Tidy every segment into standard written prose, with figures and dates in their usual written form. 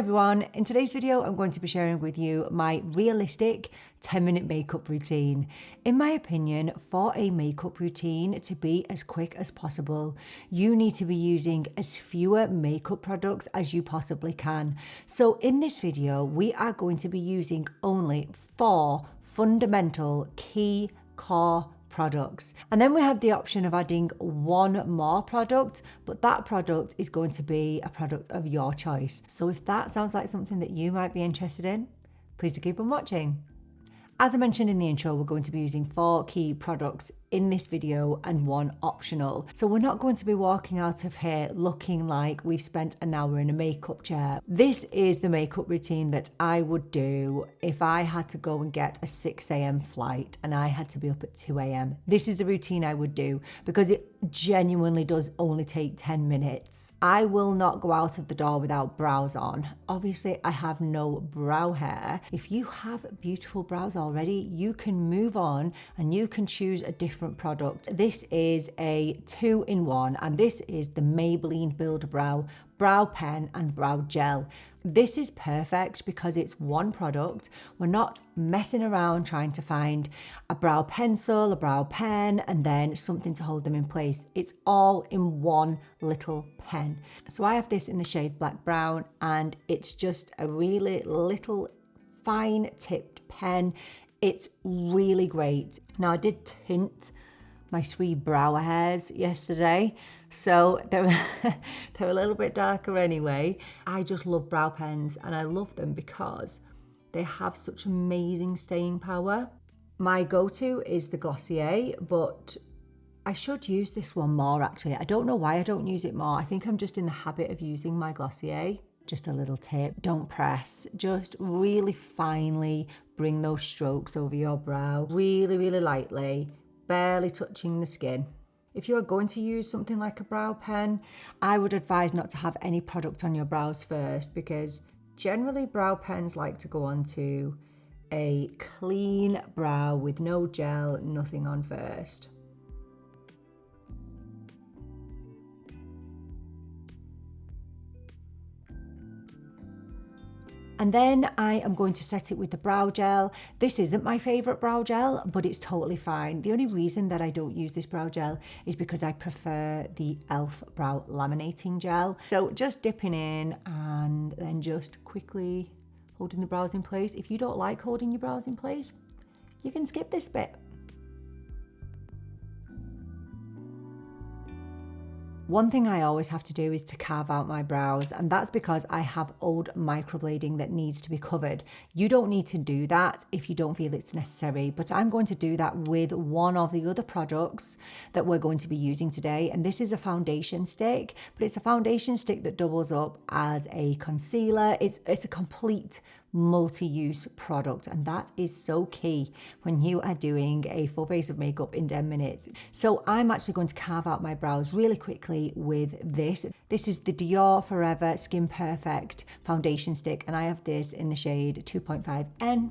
everyone, in today's video I'm going to be sharing with you my realistic 10-minute makeup routine. In my opinion, for a makeup routine to be as quick as possible, you need to be using as fewer makeup products as you possibly can. So in this video, we are going to be using only 4 fundamental key core products, and then we have the option of adding one more product, but that product is going to be a product of your choice. So if that sounds like something that you might be interested in, please do keep on watching. As I mentioned in the intro, we're going to be using 4 key products in this video and 1 optional. So we're not going to be walking out of here looking like we've spent an hour in a makeup chair. This is the makeup routine that I would do if I had to go and get a 6 a.m. flight and I had to be up at 2 a.m. This is the routine I would do because it genuinely does only take 10 minutes. I will not go out of the door without brows on. Obviously, I have no brow hair. If you have beautiful brows already, you can move on and you can choose a different product. This is a 2-in-1 and this is the Maybelline Build-A-Brow brow pen and brow gel. This is perfect because it's one product. We're not messing around trying to find a brow pencil, a brow pen, and then something to hold them in place. It's all in one little pen. So I have this in the shade Black Brown, and it's just a really little fine tipped pen. It's really great. Now I did tint my 3 brow hairs yesterday, so they're a little bit darker anyway. I just love brow pens and I love them because they have such amazing staying power. My go-to is the Glossier, but I should use this one more actually. I don't know why I don't use it more. I think I'm just in the habit of using my Glossier. Just a little tip, don't press, just really finely bring those strokes over your brow, really lightly, barely touching the skin. If you are going to use something like a brow pen, I would advise not to have any product on your brows first, because generally brow pens like to go onto a clean brow with no gel, nothing on first. And then I am going to set it with the brow gel. This isn't my favorite brow gel, but it's totally fine. The only reason that I don't use this brow gel is because I prefer the e.l.f. brow laminating gel. So just dipping in and then just quickly holding the brows in place. If you don't like holding your brows in place, you can skip this bit. One thing I always have to do is to carve out my brows, and that's because I have old microblading that needs to be covered. You don't need to do that if you don't feel it's necessary, but I'm going to do that with one of the other products that we're going to be using today, and this is a foundation stick, but it's a foundation stick that doubles up as a concealer. It's a complete multi-use product, and that is so key when you are doing a full face of makeup in 10 minutes. So I'm actually going to carve out my brows really quickly with this. This is the Dior Forever Skin Perfect foundation stick, and I have this in the shade 2.5N.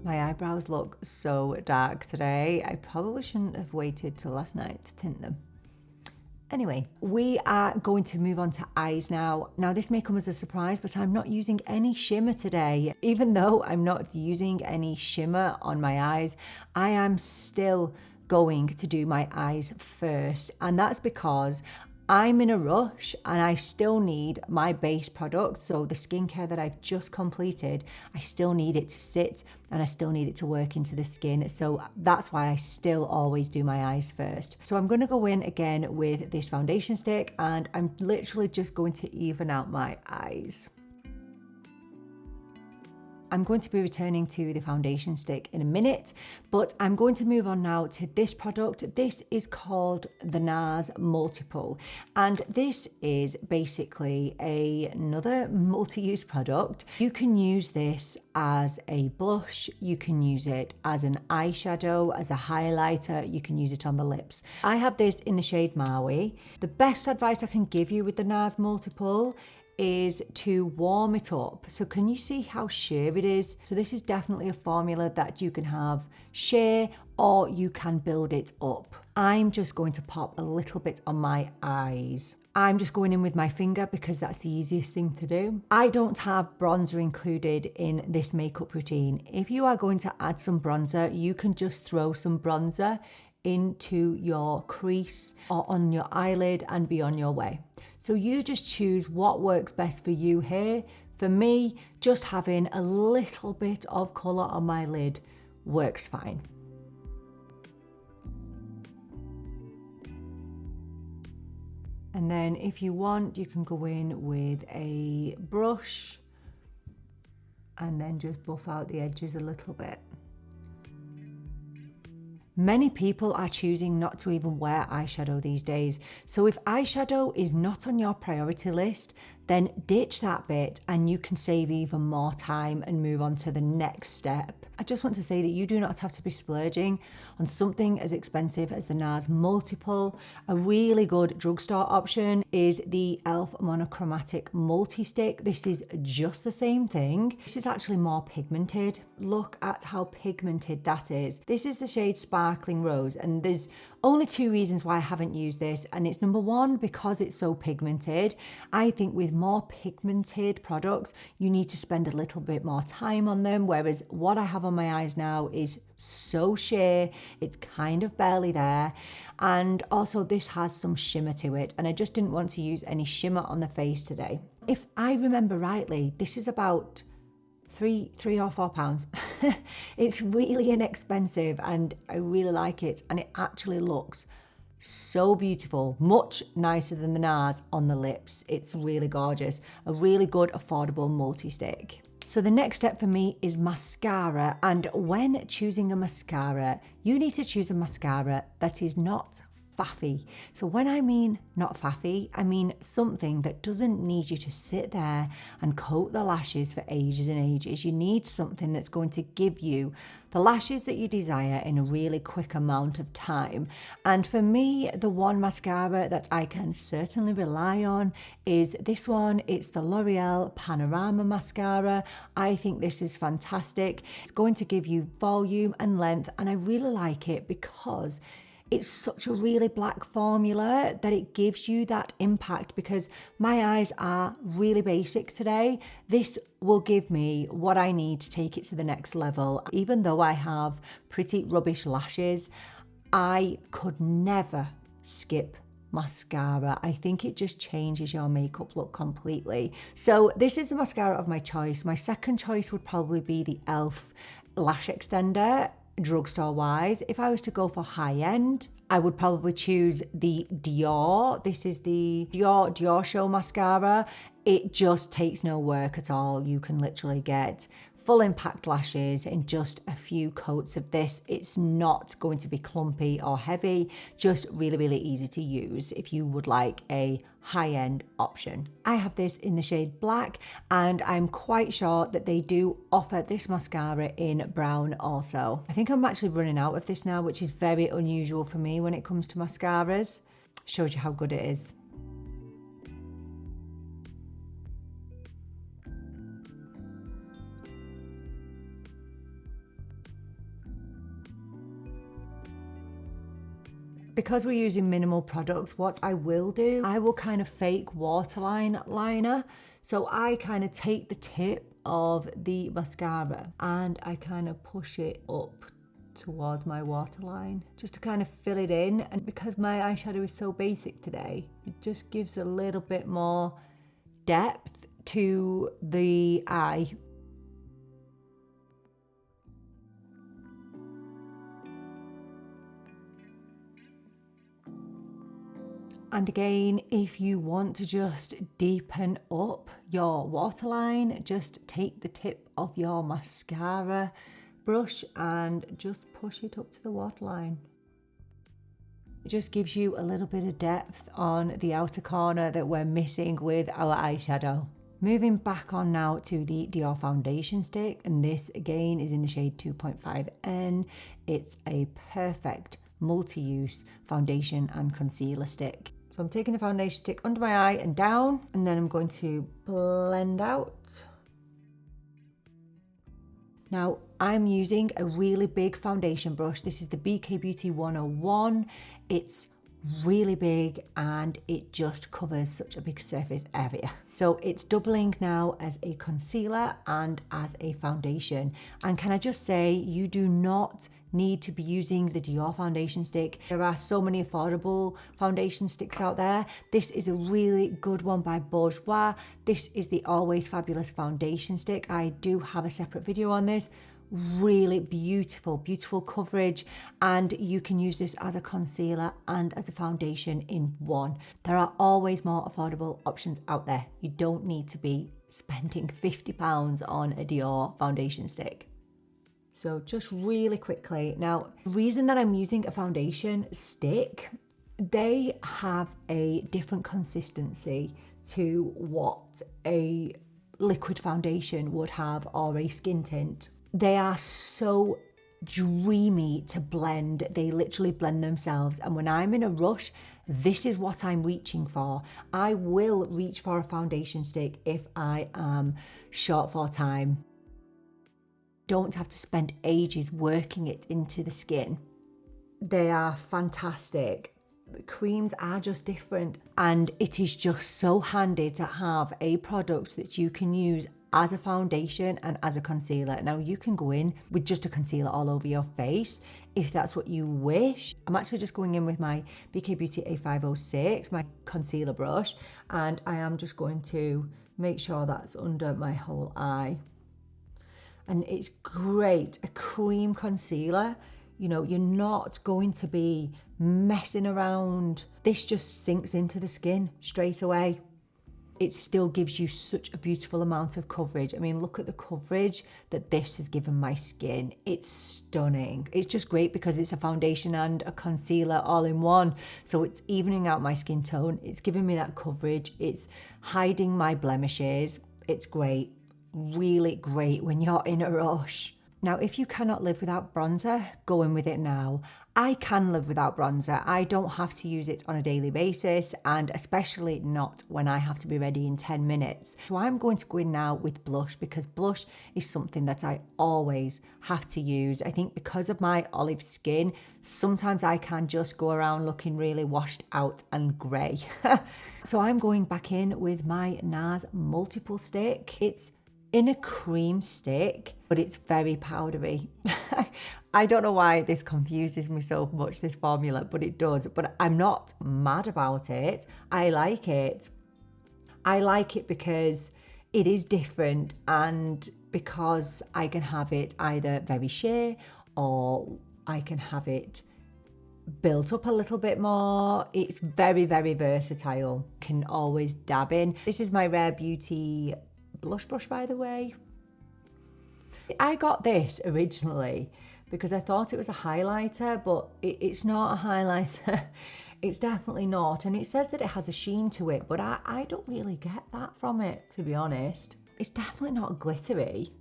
My eyebrows look so dark today. I probably shouldn't have waited till last night to tint them. Anyway, we are going to move on to eyes now. Now this may come as a surprise, but I'm not using any shimmer today. Even though I'm not using any shimmer on my eyes, I am still going to do my eyes first. And that's because I'm in a rush and I still need my base product. So the skincare that I've just completed, I still need it to sit and I still need it to work into the skin. So that's why I still always do my eyes first. So I'm going to go in again with this foundation stick and I'm literally just going to even out my eyes. I'm going to be returning to the foundation stick in a minute, but I'm going to move on now to this product. This is called the Nars Multiple, and this is basically another multi-use product. You can use this as a blush, you can use it as an eyeshadow, as a highlighter, you can use it on the lips. I have this in the shade Maui. The best advice I can give you with the Nars Multiple is to warm it up. So can you see how sheer it is? So this is definitely a formula that you can have sheer or you can build it up. I'm just going to pop a little bit on my eyes. I'm just going in with my finger because that's the easiest thing to do. I don't have bronzer included in this makeup routine. If you are going to add some bronzer, you can just throw some bronzer into your crease or on your eyelid and be on your way. So you just choose what works best for you here. For me, just having a little bit of colour on my lid works fine. And then if you want, you can go in with a brush and then just buff out the edges a little bit. Many people are choosing not to even wear eyeshadow these days. So if eyeshadow is not on your priority list, then ditch that bit and you can save even more time and move on to the next step. I just want to say that you do not have to be splurging on something as expensive as the Nars Multiple. A really good drugstore option is the e.l.f. Monochromatic Multi-Stick. This is just the same thing. This is actually more pigmented. Look at how pigmented that is. This is the shade Sparkling Rose, and there's only two reasons why I haven't used this, and it's number one, because it's so pigmented. I think with more pigmented products, you need to spend a little bit more time on them, whereas what I have on my eyes now is so sheer, it's kind of barely there. And also this has some shimmer to it, and I just didn't want to use any shimmer on the face today. If I remember rightly, this is about three or £4. It's really inexpensive and I really like it, and it actually looks so beautiful, much nicer than the Nars on the lips. It's really gorgeous, a really good affordable multi-stick. So the next step for me is mascara, and when choosing a mascara, you need to choose a mascara that is not faffy. So when I mean not faffy, I mean something that doesn't need you to sit there and coat the lashes for ages and ages. You need something that's going to give you the lashes that you desire in a really quick amount of time. And for me, the one mascara that I can certainly rely on is this one. It's the L'Oreal Panorama mascara. I think this is fantastic. It's going to give you volume and length, and I really like it because it's such a really black formula that it gives you that impact. Because my eyes are really basic today, this will give me what I need to take it to the next level. Even though I have pretty rubbish lashes, I could never skip mascara. I think it just changes your makeup look completely. So this is the mascara of my choice. My second choice would probably be the e.l.f. Lash Extender. Drugstore wise, if I was to go for high end, I would probably choose the Dior. This is the Dior Show mascara. It just takes no work at all. You can literally get full impact lashes in just a few coats of this. It's not going to be clumpy or heavy, just really, really easy to use if you would like a high-end option. I have this in the shade Black, and I'm quite sure that they do offer this mascara in brown also. I think I'm actually running out of this now, which is very unusual for me when it comes to mascaras. Shows you how good it is. Because we're using minimal products, what I will do, I will kind of fake waterline liner. So I kind of take the tip of the mascara and I kind of push it up towards my waterline just to kind of fill it in. And because my eyeshadow is so basic today, it just gives a little bit more depth to the eye. And again, if you want to just deepen up your waterline, just take the tip of your mascara brush and just push it up to the waterline. It just gives you a little bit of depth on the outer corner that we're missing with our eyeshadow. Moving back on now to the Dior foundation stick, and this again is in the shade 2.5N. It's a perfect multi-use foundation and concealer stick. So I'm taking the foundation stick under my eye and down, and then I'm going to blend out. Now, I'm using a really big foundation brush. This is the BK Beauty 101. It's really big and it just covers such a big surface area. So it's doubling now as a concealer and as a foundation. And can I just say, you do not need to be using the Dior foundation stick. There are so many affordable foundation sticks out there. This is a really good one by Bourjois. This is the Always Fabulous foundation stick. I do have a separate video on this. Really beautiful, beautiful coverage, and you can use this as a concealer and as a foundation in one. There are always more affordable options out there. You don't need to be spending £50 on a Dior foundation stick. So just really quickly, now, the reason that I'm using a foundation stick, they have a different consistency to what a liquid foundation would have, or a skin tint. They are so dreamy to blend. They literally blend themselves. And when I'm in a rush, this is what I'm reaching for. I will reach for a foundation stick if I am short for time. Don't have to spend ages working it into the skin. They are fantastic. The creams are just different. And it is just so handy to have a product that you can use as a foundation and as a concealer. Now you can go in with just a concealer all over your face if that's what you wish. I'm actually just going in with my BK Beauty A506, my concealer brush, and I am just going to make sure that's under my whole eye. And it's great, a cream concealer. You know, you're not going to be messing around. This just sinks into the skin straight away. It still gives you such a beautiful amount of coverage. I mean, look at the coverage that this has given my skin. It's stunning. It's just great because it's a foundation and a concealer all in one. So it's evening out my skin tone. It's giving me that coverage. It's hiding my blemishes. It's great. Really great when you're in a rush. Now, if you cannot live without bronzer, go in with it now. I can live without bronzer. I don't have to use it on a daily basis, and especially not when I have to be ready in 10 minutes. So I'm going to go in now with blush, because blush is something that I always have to use. I think because of my olive skin, sometimes I can just go around looking really washed out and grey. So I'm going back in with my Nars multiple stick. It's in a cream stick, but it's very powdery. I don't know why this confuses me so much, this formula, but it does. But I'm not mad about it. I like it. I like it because it is different, and because I can have it either very sheer or I can have it built up a little bit more. It's very, very versatile. Can always dab in. This is my Rare Beauty blush brush, by the way. I got this originally because I thought it was a highlighter, but it's not a highlighter. It's definitely not. And it says that it has a sheen to it, but I don't really get that from it, to be honest. It's definitely not glittery.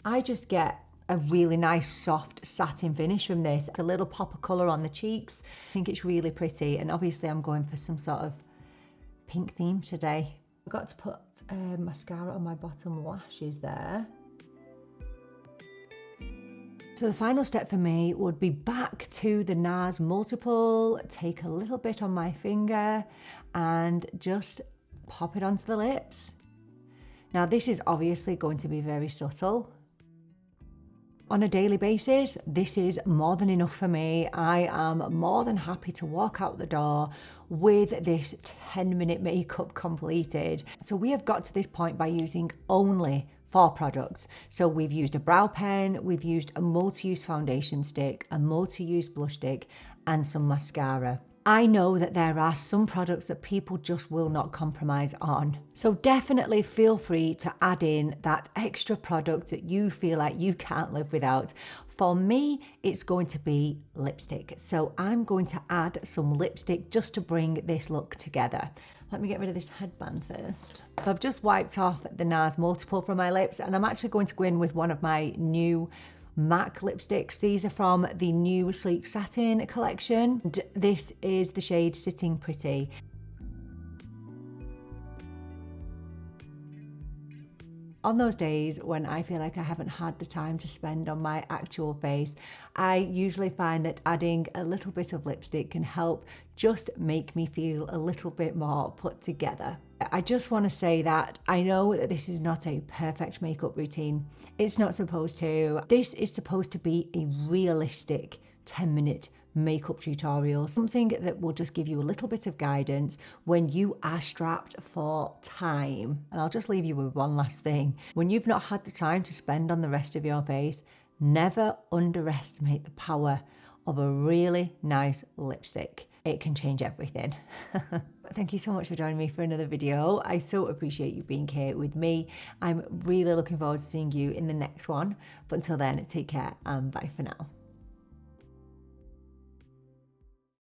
I just get a really nice soft satin finish from this. It's a little pop of colour on the cheeks. I think it's really pretty, and obviously I'm going for some sort of pink theme today. I got to put mascara on my bottom lashes there. So the final step for me would be back to the Nars multiple, take a little bit on my finger and just pop it onto the lips. Now this is obviously going to be very subtle. On a daily basis, this is more than enough for me. I am more than happy to walk out the door with this 10-minute makeup completed. So we have got to this point by using only 4 products. So we've used a brow pen, we've used a multi-use foundation stick, a multi-use blush stick, and some mascara. I know that there are some products that people just will not compromise on. So definitely feel free to add in that extra product that you feel like you can't live without. For me, it's going to be lipstick. So I'm going to add some lipstick just to bring this look together. Let me get rid of this headband first. So I've just wiped off the Nars multiple from my lips, and I'm actually going to go in with one of my new MAC lipsticks. These are from the new Sleek Satin collection. And this is the shade Sitting Pretty. On those days when I feel like I haven't had the time to spend on my actual face, I usually find that adding a little bit of lipstick can help just make me feel a little bit more put together. I just want to say that I know that this is not a perfect makeup routine. It's not supposed to. This is supposed to be a realistic 10-minute makeup tutorial, something that will just give you a little bit of guidance when you are strapped for time. And I'll just leave you with one last thing. When you've not had the time to spend on the rest of your face, never underestimate the power of a really nice lipstick. It can change everything. Thank you so much for joining me for another video. I so appreciate you being here with me. I'm really looking forward to seeing you in the next one. But until then, take care and bye for now.